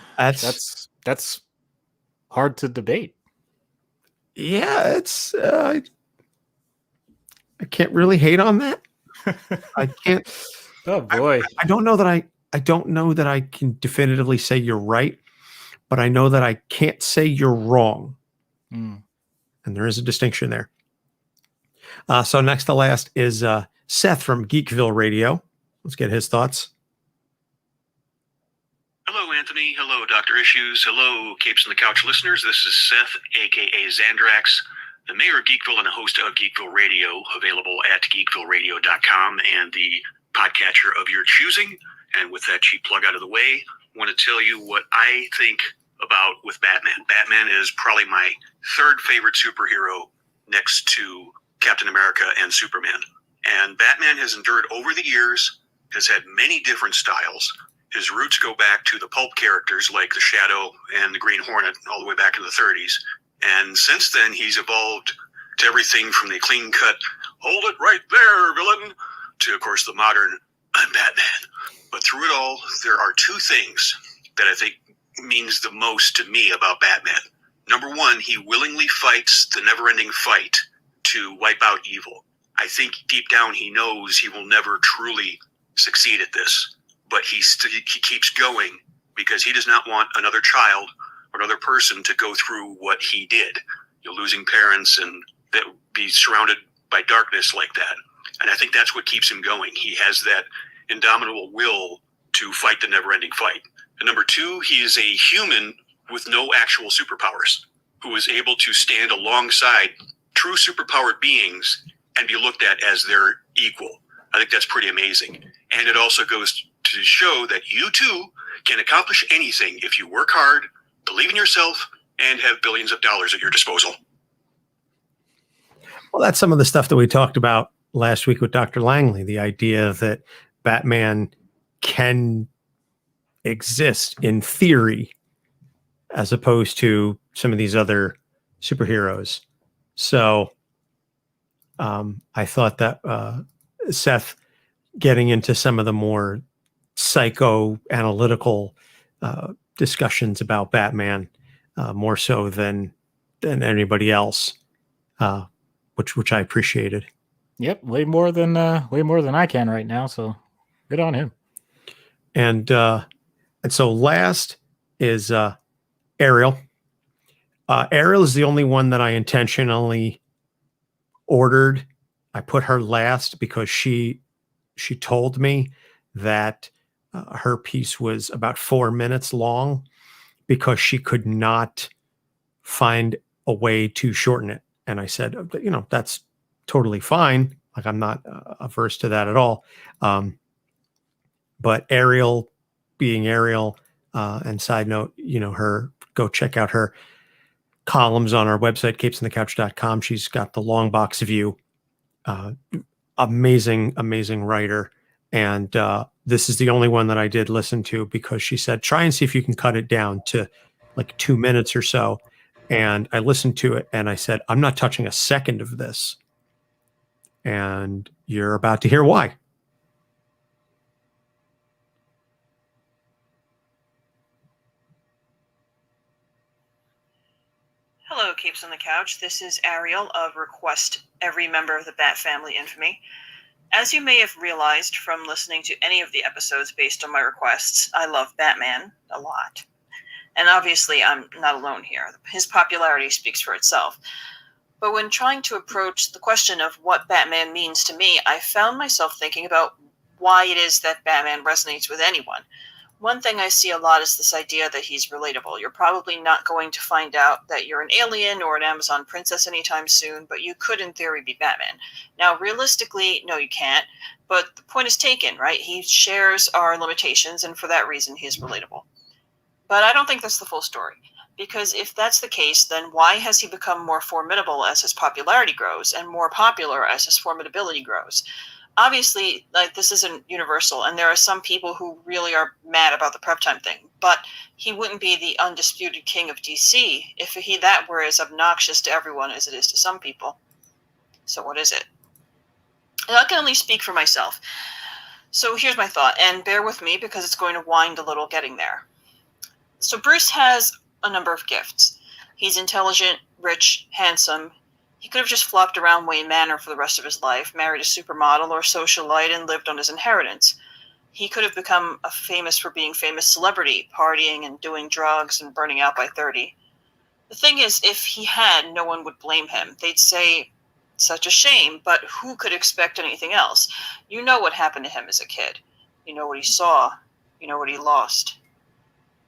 to debate. Yeah, it's I can't really hate on that. I can't. Oh boy, I don't know that I can definitively say you're right, but I know that I can't say you're wrong. And there is a distinction there. So next to last is Seth from Geekville Radio. Let's get his thoughts. Hello, Anthony. Hello, Dr. Issues. Hello, Capes on the Couch listeners. This is Seth, a.k.a. Zandrax, the mayor of Geekville and the host of Geekville Radio, available at geekvilleradio.com and the podcatcher of your choosing. And with that cheap plug out of the way, I want to tell you what I think about with Batman. Batman is probably my third favorite superhero next to Captain America and Superman. And Batman has endured over the years, has had many different styles. His roots go back to the pulp characters like the Shadow and the Green Hornet all the way back in the 30s. And since then, he's evolved to everything from the clean-cut, hold it right there, villain, to, of course, the modern, I'm Batman. But through it all, there are two things that I think means the most to me about Batman. Number one, he willingly fights the never-ending fight to wipe out evil. I think deep down he knows he will never truly succeed at this. But he keeps going because he does not want another child or another person to go through what he did. Losing parents and that be surrounded by darkness like that. And I think that's what keeps him going. He has that indomitable will to fight the never-ending fight. And number two, he is a human with no actual superpowers who is able to stand alongside true superpowered beings and be looked at as their equal. I think that's pretty amazing. And it also goes to show that you too can accomplish anything if you work hard, believe in yourself, and have billions of dollars at your disposal. Well, that's some of the stuff that we talked about last week with Dr. Langley, the idea that Batman can exist in theory as opposed to some of these other superheroes. So I thought that Seth getting into some of the more psychoanalytical discussions about Batman more so than anybody else, which I appreciated. Yep, way more than I can right now. So good on him. And so last is Ariel. Ariel is the only one that I intentionally ordered. I put her last because she told me that her piece was about 4 minutes long because she could not find a way to shorten it. And I said, that's totally fine. Like, I'm not averse to that at all. But Ariel being Ariel, and side note, go check out her columns on our website, capesonthecouch.com. She's got the long box view. Amazing writer. And this is the only one that I did listen to, because she said, try and see if you can cut it down to like 2 minutes or so. And I listened to it and I said, I'm not touching a second of this. And you're about to hear why. Hello, Capes on the Couch. This is Ariel of Request Every Member of the Bat Family Infamy. As you may have realized from listening to any of the episodes based on my requests, I love Batman a lot. And obviously, I'm not alone here. His popularity speaks for itself. But when trying to approach the question of what Batman means to me, I found myself thinking about why it is that Batman resonates with anyone. One thing I see a lot is this idea that he's relatable. You're probably not going to find out that you're an alien or an Amazon princess anytime soon, but you could, in theory, be Batman. Now, realistically, no, you can't, but the point is taken, right? He shares our limitations, and for that reason, he is relatable. But I don't think that's the full story, because if that's the case, then why has he become more formidable as his popularity grows, and more popular as his formidability grows? Obviously, like, this isn't universal, and there are some people who really are mad about the prep time thing, but he wouldn't be the undisputed king of DC if that were as obnoxious to everyone as it is to some people. So what is it? And I can only speak for myself. So here's my thought, and bear with me because it's going to wind a little getting there. So Bruce has a number of gifts. He's intelligent, rich, handsome. He could have just flopped around Wayne Manor for the rest of his life, married a supermodel or socialite, and lived on his inheritance. He could have become a famous for being famous celebrity, partying and doing drugs and burning out by 30. The thing is, if he had, no one would blame him. They'd say, such a shame, but who could expect anything else? You know what happened to him as a kid. You know what he saw. You know what he lost.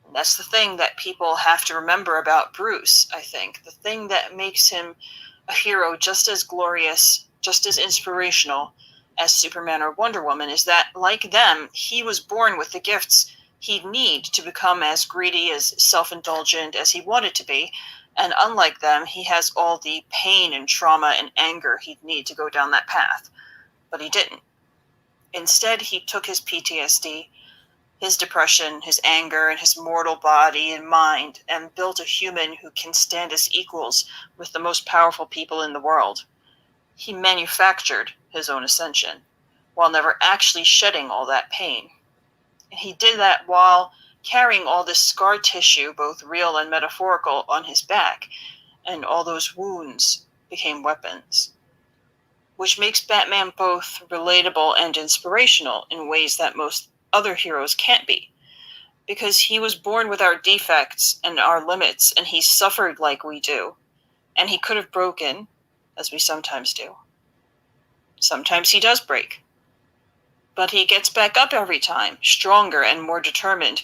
And that's the thing that people have to remember about Bruce, I think. The thing that makes him a hero just as glorious, just as inspirational as Superman or Wonder Woman is that, like them, he was born with the gifts he'd need to become as greedy, as self-indulgent as he wanted to be, and unlike them, he has all the pain and trauma and anger he'd need to go down that path. But he didn't. Instead, he took his PTSD, his depression, his anger, and his mortal body and mind, and built a human who can stand as equals with the most powerful people in the world. He manufactured his own ascension, while never actually shedding all that pain. And he did that while carrying all this scar tissue, both real and metaphorical, on his back, and all those wounds became weapons. Which makes Batman both relatable and inspirational in ways that most other heroes can't be, because he was born with our defects and our limits, and he suffered like we do, and he could have broken, as we sometimes do. Sometimes he does break, but he gets back up every time, stronger and more determined,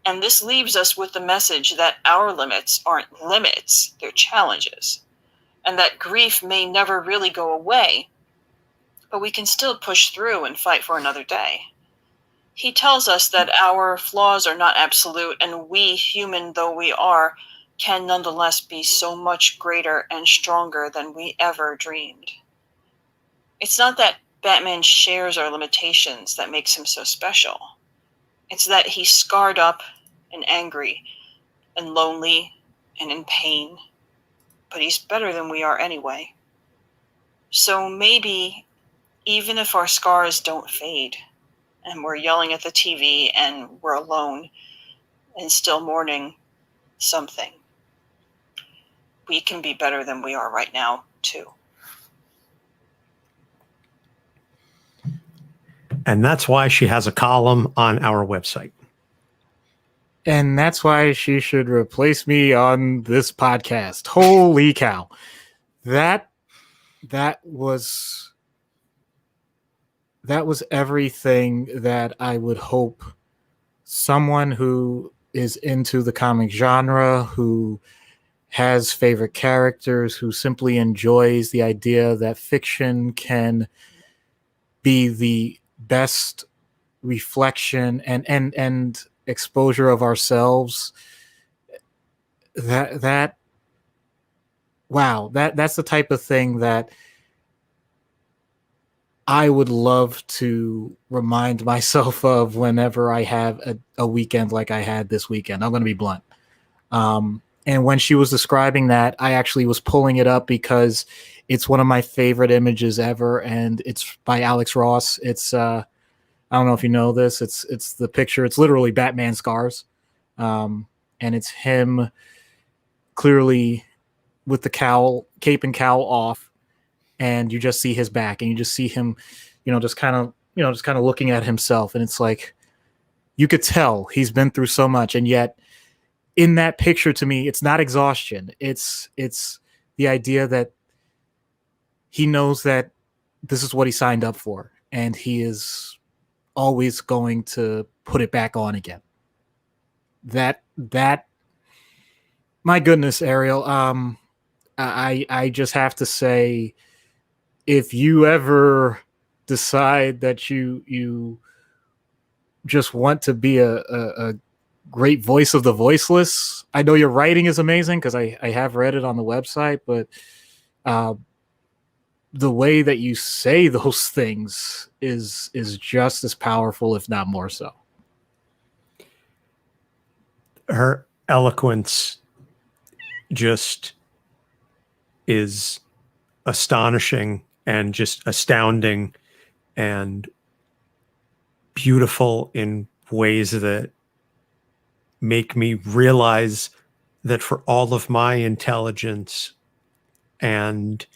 and this leaves us with the message that our limits aren't limits, they're challenges, and that grief may never really go away, but we can still push through and fight for another day. He tells us that our flaws are not absolute, and we, human though we are, can nonetheless be so much greater and stronger than we ever dreamed. It's not that Batman shares our limitations that makes him so special. It's that he's scarred up and angry and lonely and in pain, but he's better than we are anyway. So maybe, even if our scars don't fade, and we're yelling at the TV, and we're alone, and still mourning something, we can be better than we are right now, too. And that's why she has a column on our website. And that's why she should replace me on this podcast. Holy cow. That was everything that I would hope someone who is into the comic genre, who has favorite characters, who simply enjoys the idea that fiction can be the best reflection and exposure of ourselves. That's the type of thing that I would love to remind myself of whenever I have a weekend like I had this weekend. I'm going to be blunt. And when she was describing that, I actually was pulling it up because it's one of my favorite images ever, and it's by Alex Ross. It's I don't know if you know this. It's the picture. It's literally Batman scars, and it's him clearly with the cape and cowl off, and you just see his back, and you just see him, just kind of looking at himself, and it's like you could tell he's been through so much, and yet in that picture, to me, it's not exhaustion. It's the idea that he knows that this is what he signed up for, and he is always going to put it back on again. That my goodness, Ariel. I just have to say, if you ever decide that you just want to be a great voice of the voiceless, I know your writing is amazing because I have read it on the website, but the way that you say those things is just as powerful, if not more so. Her eloquence just is astonishing and just astounding and beautiful in ways that make me realize that for all of my intelligence and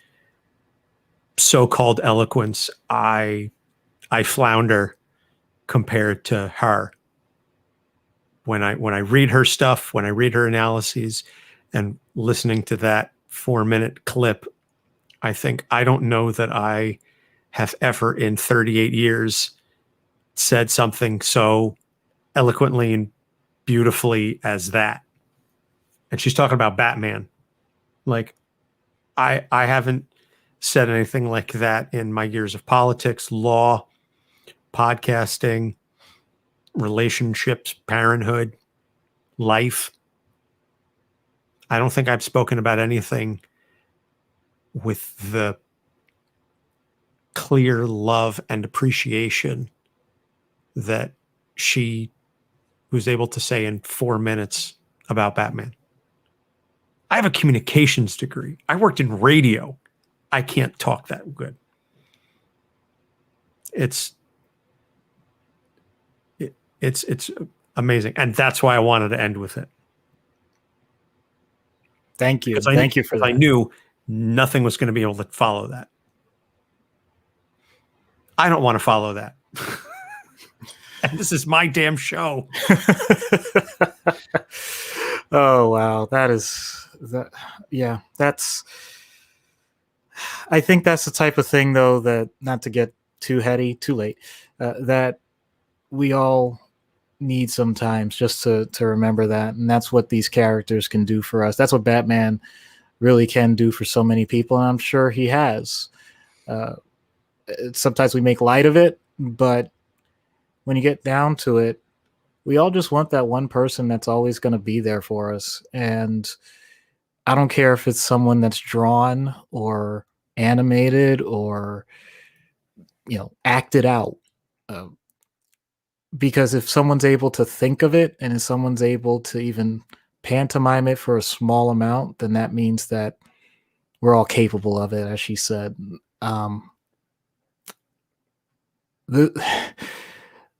so-called eloquence, I flounder compared to her. When I read her stuff, when I read her analyses, and listening to that 4-minute clip, I think I don't know that I have ever in 38 years said something so eloquently and beautifully as that. And she's talking about Batman. Like, I haven't said anything like that in my years of politics, law, podcasting, relationships, parenthood, life. I don't think I've spoken about anything with the clear love and appreciation that she was able to say in 4 minutes about Batman. I have a communications degree. I worked in radio. I can't talk that good. It's amazing. And that's why I wanted to end with it. Thank you. Thank you for that. I knew nothing was going to be able to follow that. I don't want to follow that. And this is my damn show. Oh, wow. I think that's the type of thing, though, that, not to get too heady, too late, that we all need sometimes, just to remember that. And that's what these characters can do for us. That's what Batman really can do for so many people. And I'm sure he has. Sometimes we make light of it, but when you get down to it, we all just want that one person that's always going to be there for us. And I don't care if it's someone that's drawn or animated or, acted out. Because if someone's able to think of it, and if someone's able to even pantomime it for a small amount, then that means that we're all capable of it, as she said.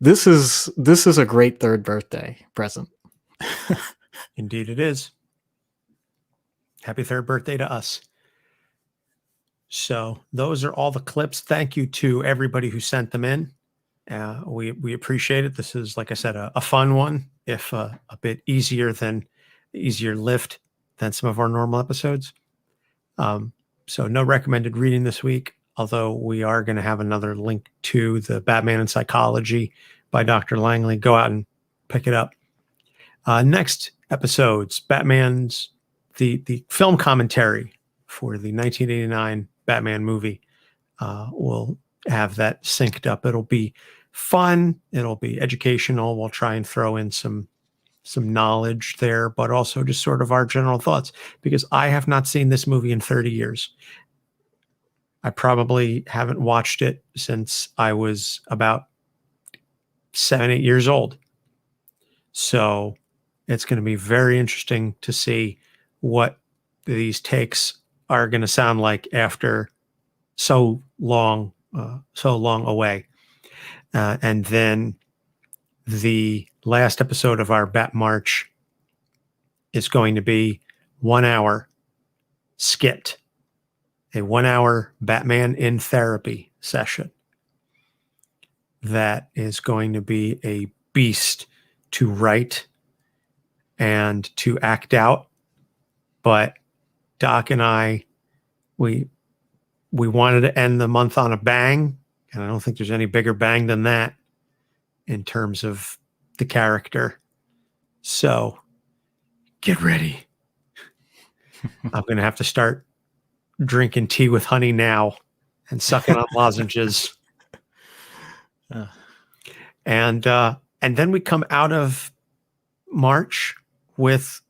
This is a great third birthday present. Indeed it is. Happy third birthday to us. So those are all the clips. Thank you to everybody who sent them in. We appreciate it. This is, like I said, a fun one, if a bit easier lift than some of our normal episodes. So no recommended reading this week, although we are going to have another link to the Batman and Psychology by Dr. Langley. Go out and pick it up. Next episodes, Batman's the film commentary for the 1989 Batman movie will have that synced up. It'll be fun. It'll be educational. We'll try and throw in some knowledge there, but also just sort of our general thoughts, because I have not seen this movie in 30 years. I probably haven't watched it since I was about 7, 8 years old. So it's going to be very interesting to see what these takes are going to sound like after so long away. And then the last episode of our BatMarch is going to be 1 hour skipped, a 1 hour Batman in therapy session. That is going to be a beast to write and to act out. But Doc and I, we wanted to end the month on a bang, and I don't think there's any bigger bang than that in terms of the character. So get ready. I'm going to have to start drinking tea with honey now and sucking on lozenges. And then we come out of March with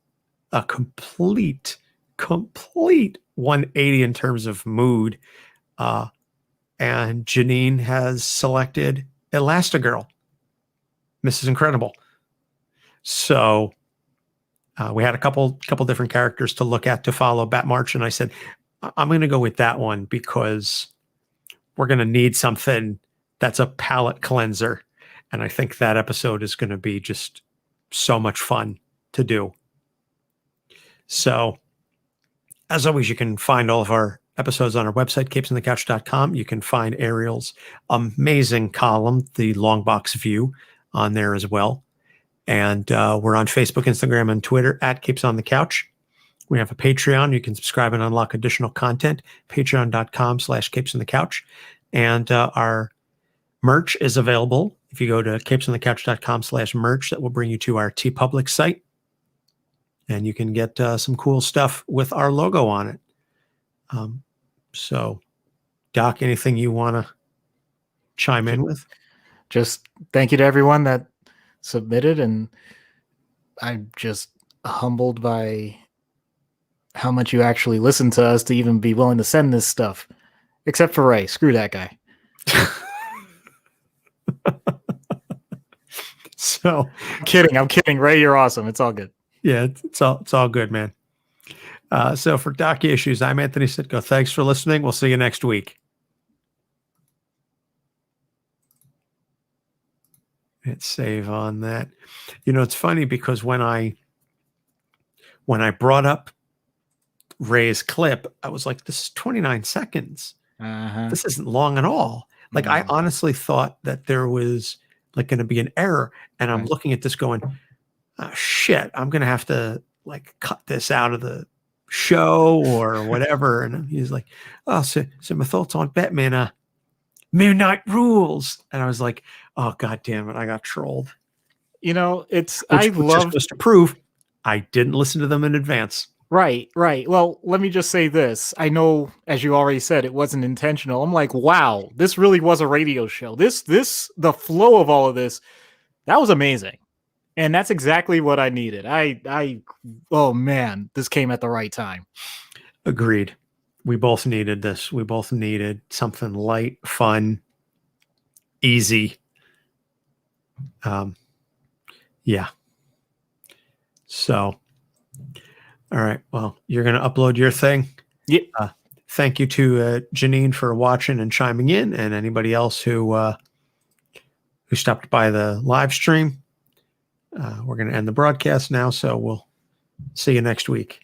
a complete 180 in terms of mood. And Janine has selected Elastigirl, Mrs. Incredible. So we had a couple different characters to look at to follow BatMarch, and I said, I'm going to go with that one because we're going to need something that's a palate cleanser. And I think that episode is going to be just so much fun to do. So, as always, you can find all of our episodes on our website, capesonthecouch.com. You can find Ariel's amazing column, The Long Box View, on there as well. And we're on Facebook, Instagram, and Twitter at Capes on the Couch. We have a Patreon. You can subscribe and unlock additional content, patreon.com/Capes on the Couch. And our merch is available. If you go to capesonthecouch.com/merch, that will bring you to our TeePublic site. And you can get some cool stuff with our logo on it. So, Doc, anything you want to chime in with? Just thank you to everyone that submitted, and I'm just humbled by how much you actually listen to us to even be willing to send this stuff. Except for Ray. Screw that guy. So I'm kidding. Ray, you're awesome. It's all good. Yeah, it's all good, man. So for Doc Issues, I'm Anthony Sitko. Thanks for listening. We'll see you next week. Hit save on that. You know, it's funny because when I brought up Ray's clip, I was like, this is 29 seconds. This isn't long at all. Like, I honestly thought that there was like going to be an error. And I'm looking at this going, oh, shit, I'm going to have to like cut this out of the show or whatever. And he's like, oh, so my thoughts on Batman, Midnight Rules. And I was like, oh, God damn it. I got trolled. You know, which love just to prove I didn't listen to them in advance. Right. Well, let me just say this. I know, as you already said, it wasn't intentional. I'm like, wow, this really was a radio show. The flow of all of this, that was amazing. And that's exactly what I needed. Oh man, this came at the right time. Agreed. We both needed this. We both needed something light, fun, easy. Yeah. So, all right. Well, you're going to upload your thing. Yeah. Thank you to Janine for watching and chiming in, and anybody else who stopped by the live stream. We're going to end the broadcast now, so we'll see you next week.